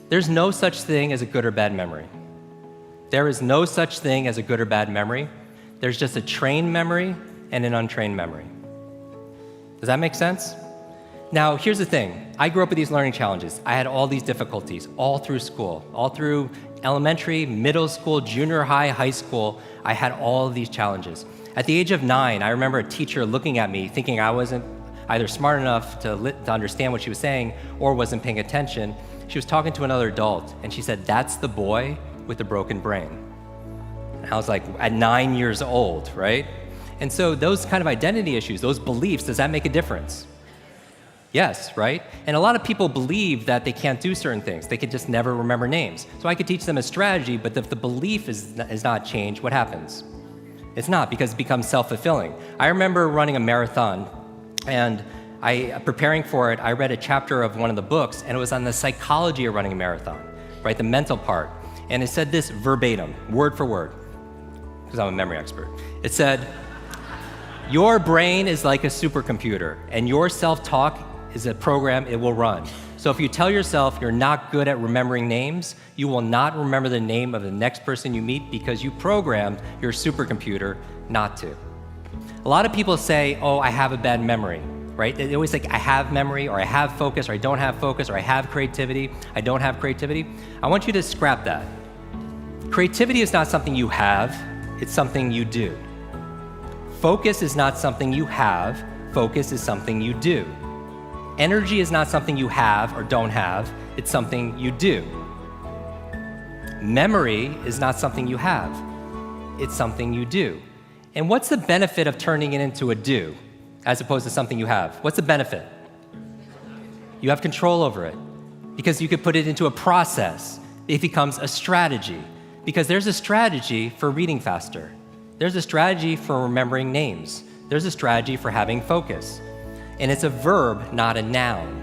There's no such thing as a good or bad memory. There is no such thing as a good or bad memory. There's just a trained memory and an untrained memory. Does that make sense? Now, here's the thing. I grew up with these learning challenges. I had all these difficulties all through school, all through elementary, middle school, junior high, high school. I had all of these challenges. At the age of 9, I remember a teacher looking at me thinking I wasn't either smart enough to understand what she was saying or wasn't paying attention. She was talking to another adult, and she said, "That's the boy with the broken brain." And I was like, at 9 years old, right? And so those kind of identity issues, those beliefs, does that make a difference? Yes, right? And a lot of people believe that they can't do certain things. They could just never remember names. So I could teach them a strategy, but if the belief is not changed, what happens? It's not, because it becomes self-fulfilling. I remember running a marathon, and preparing for it, I read a chapter of one of the books, and it was on the psychology of running a marathon, right? The mental part. And it said this verbatim, word for word, because I'm a memory expert. It said, "Your brain is like a supercomputer, and your self-talk is a program it will run. So if you tell yourself you're not good at remembering names, you will not remember the name of the next person you meet because you programmed your supercomputer not to." A lot of people say, "Oh, I have a bad memory," right? They always say, "I have memory," or "I have focus," or "I don't have focus," or "I have creativity," "I don't have creativity." I want you to scrap that. Creativity is not something you have, it's something you do. Focus is not something you have, focus is something you do. Energy is not something you have or don't have, it's something you do. Memory is not something you have, it's something you do. And what's the benefit of turning it into a do, as opposed to something you have? What's the benefit? You have control over it, because you could put it into a process. It becomes a strategy, because there's a strategy for reading faster. There's a strategy for remembering names. There's a strategy for having focus. And it's a verb, not a noun.